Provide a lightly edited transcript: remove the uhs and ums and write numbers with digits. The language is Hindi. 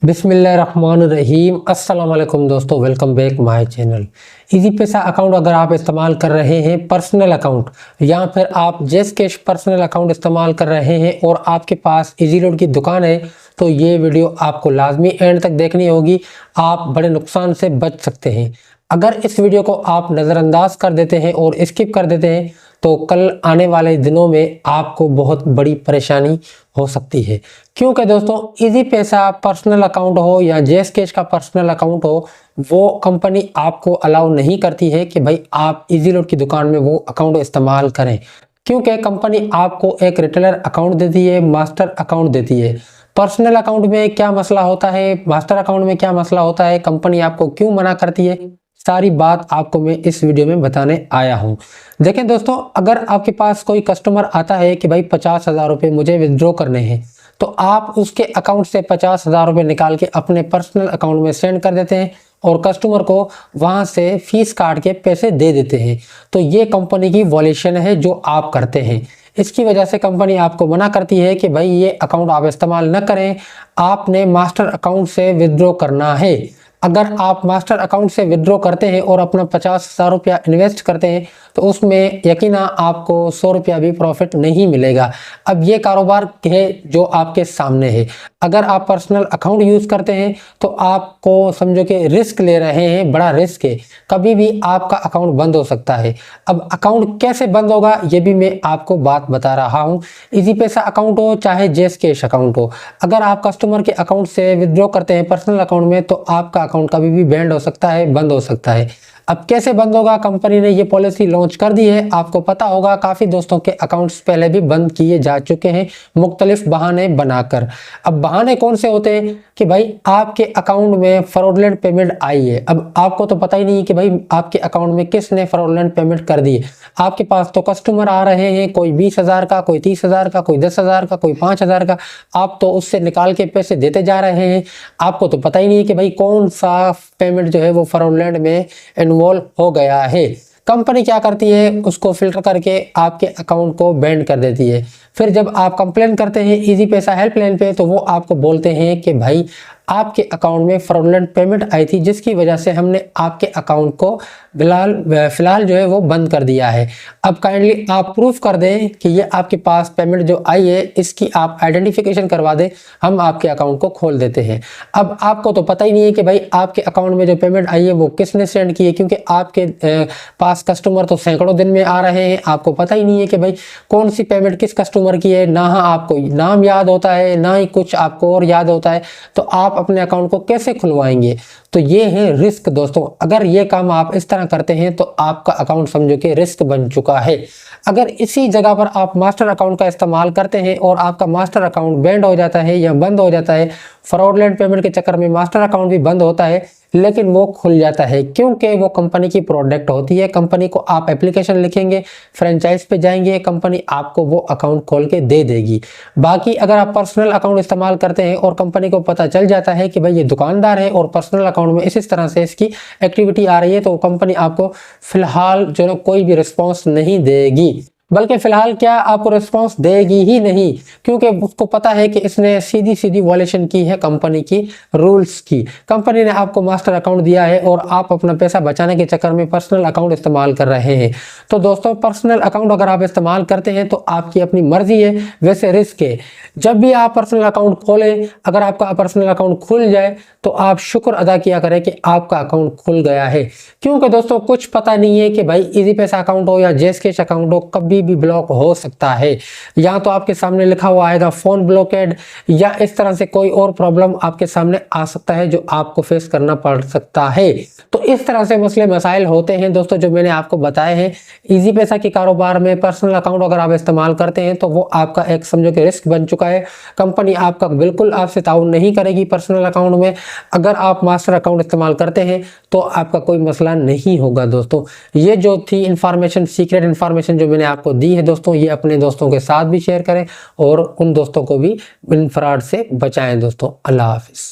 बिस्मिल्लाहिर्रहमानिर्रहीम। अस्सलाम वालेकुम दोस्तों, welcome back my channel. Easy पैसा अकाउंट अगर आप इस्तेमाल कर रहे हैं, पर्सनल अकाउंट या फिर आप जैस कैश पर्सनल अकाउंट इस्तेमाल कर रहे हैं और आपके पास इजी लोड की दुकान है, तो ये वीडियो आपको लाजमी एंड तक देखनी होगी। आप बड़े नुकसान से बच सकते हैं। अगर इस वीडियो को आप नज़रअंदाज कर देते हैं और स्किप कर देते हैं तो कल आने वाले दिनों में आपको बहुत बड़ी परेशानी हो सकती है। क्योंकि दोस्तों, इजी पैसा पर्सनल अकाउंट हो या जैस कैश का पर्सनल अकाउंट हो, वो कंपनी आपको अलाउ नहीं करती है कि भाई आप इजी लोड की दुकान में वो अकाउंट इस्तेमाल करें। क्योंकि कंपनी आपको एक रिटेलर अकाउंट देती है, मास्टर अकाउंट देती है। पर्सनल अकाउंट में क्या मसला होता है, मास्टर अकाउंट में क्या मसला होता है, कंपनी आपको क्यों मना करती है, सारी बात आपको मैं इस वीडियो में बताने आया हूं। देखें दोस्तों, अगर आपके पास कोई कस्टमर आता है कि भाई 50,000 रुपये मुझे विथड्रॉ करने हैं, तो आप उसके अकाउंट से 50,000 रुपये निकाल के अपने पर्सनल अकाउंट में सेंड कर देते हैं और कस्टमर को वहां से फीस काट के पैसे दे देते हैं। तो ये कंपनी की वॉल्यूशन है जो आप करते हैं। इसकी वजह से कंपनी आपको मना करती है कि भाई ये अकाउंट आप इस्तेमाल न करें, आपने मास्टर अकाउंट से विथड्रॉ करना है। अगर आप मास्टर अकाउंट से विथड्रॉ करते हैं और अपना 50,000 रुपया इन्वेस्ट करते हैं, तो उसमें यकीना आपको 100 रुपया भी प्रॉफिट नहीं मिलेगा। अब ये कारोबार है जो आपके सामने है। अगर आप पर्सनल अकाउंट यूज़ करते हैं तो आपको समझो कि रिस्क ले रहे हैं, बड़ा रिस्क है। कभी भी आपका अकाउंट बंद हो सकता है। अब अकाउंट कैसे बंद होगा ये भी मैं आपको बात बता रहा हूँ। इजी पैसा अकाउंट हो चाहे जैस कैश अकाउंट हो, अगर आप कस्टमर के अकाउंट से विथड्रॉ करते हैं पर्सनल अकाउंट में, तो आपका अकाउंट कभी भी बैंड हो सकता है, बंद हो सकता है। अब कैसे बंद होगा, कंपनी ने ये पॉलिसी लॉन्च कर दी है। आपको पता होगा काफ़ी दोस्तों के अकाउंट्स पहले भी बंद किए जा चुके हैं मुख्तलिफ बहाने बनाकर। अब बहाने कौन से होते हैं कि भाई आपके अकाउंट में फ्रॉडलेंट पेमेंट आई है। अब आपको तो पता ही नहीं है कि भाई आपके अकाउंट में किसने फ्रॉडलेंट पेमेंट कर दी है। आपके पास तो कस्टमर आ रहे हैं, कोई 20,000 का, कोई 30,000 का, कोई 10,000 का, कोई 5,000 का। आप तो उससे निकाल के पैसे देते जा रहे हैं। आपको तो पता ही नहीं है कि भाई कौन सा पेमेंट जो है वो फ्रॉडलेंट में इन्वॉल्व हो गया है। कंपनी क्या करती है, उसको फिल्टर करके आपके अकाउंट को बैंड कर देती है। फिर जब आप कंप्लेन करते हैं इजी पैसा हेल्पलाइन पे, तो वो आपको बोलते हैं कि भाई आपके अकाउंट में फ्रॉडलेंट पेमेंट आई थी, जिसकी वजह से हमने आपके अकाउंट को फिलहाल जो है वो बंद कर दिया है। अब काइंडली आप प्रूफ कर दें कि ये आपके पास पेमेंट जो आई है इसकी आप आइडेंटिफिकेशन करवा दें, हम आपके अकाउंट को खोल देते हैं। अब आपको तो पता ही नहीं है कि भाई आपके अकाउंट में जो पेमेंट आई है वो किसने सेंड की है, क्योंकि आपके पास कस्टमर तो सैकड़ों दिन में आ रहे हैं। आपको पता ही नहीं है कि भाई कौन सी पेमेंट किस कस्टमर की है। ना आपको नाम याद होता है, ना ही कुछ आपको और याद होता है। तो आप अपने अकाउंट को कैसे खुलवाएंगे? तो ये है रिस्क दोस्तों। अगर ये काम आप इस तरह करते हैं तो आपका अकाउंट समझो कि रिस्क बन चुका है। अगर इसी जगह पर आप मास्टर अकाउंट का इस्तेमाल करते हैं और आपका मास्टर अकाउंट बैंड हो जाता है या बंद हो जाता है, फ्रॉडलेंट पेमेंट के चक्कर में मास्टर अकाउंट भी बंद होता है, लेकिन वो खुल जाता है क्योंकि वो कंपनी की प्रोडक्ट होती है। कंपनी को आप एप्लीकेशन लिखेंगे, फ्रेंचाइज पे जाएंगे, कंपनी आपको वो अकाउंट खोल के दे देगी। बाकी अगर आप पर्सनल अकाउंट इस्तेमाल करते हैं और कंपनी को पता चल जाता है कि भाई ये दुकानदार है और पर्सनल अकाउंट में इस तरह से इसकी एक्टिविटी आ रही है, तो कंपनी आपको फिलहाल जो कोई भी रिस्पॉन्स नहीं देगी। बल्कि फिलहाल क्या, आपको रिस्पांस देगी ही नहीं, क्योंकि उसको पता है कि इसने सीधी सीधी वॉल्यूशन की है कंपनी की रूल्स की। कंपनी ने आपको मास्टर अकाउंट दिया है और आप अपना पैसा बचाने के चक्कर में पर्सनल अकाउंट इस्तेमाल कर रहे हैं। तो दोस्तों, पर्सनल अकाउंट अगर आप इस्तेमाल करते हैं तो आपकी अपनी मर्जी है, वैसे रिस्क है। जब भी आप पर्सनल अकाउंट खोलें, अगर आपका पर्सनल अकाउंट खुल जाए तो आप शुक्र अदा किया करें कि आपका अकाउंट खुल गया है। क्योंकि दोस्तों, कुछ पता नहीं है कि भाई इजी पैसा अकाउंट हो या जैस कैश अकाउंट हो, कभी भी ब्लॉक हो सकता है। या तो आपके सामने लिखा हुआ आएगा फोन ब्लॉकेड, या इस तरह से कोई और प्रॉब्लम आपके सामने आ सकता है जो आपको फेस करना पड़ सकता है। तो इस तरह से मसले मसाइल होते हैं दोस्तों, जो मैंने आपको बताए हैं। इजी पैसा के कारोबार में पर्सनल अकाउंट अगर आप इस्तेमाल करते हैं तो वो आपका एक समझो कि रिस्क बन चुका है। कंपनी आपका बिल्कुल आपसे ताउन नहीं करेगी पर्सनल अकाउंट में। अगर आप मास्टर अकाउंट इस्तेमाल करते हैं तो आपका कोई मसला नहीं होगा दोस्तों। ये जो थी इंफॉर्मेशन, सीक्रेट इंफॉर्मेशन जो मैंने आपको दी है दोस्तों, ये अपने दोस्तों के साथ भी शेयर करें और उन दोस्तों को भी इन फ्रॉड से बचाएं दोस्तों। अल्लाह हाफिज़।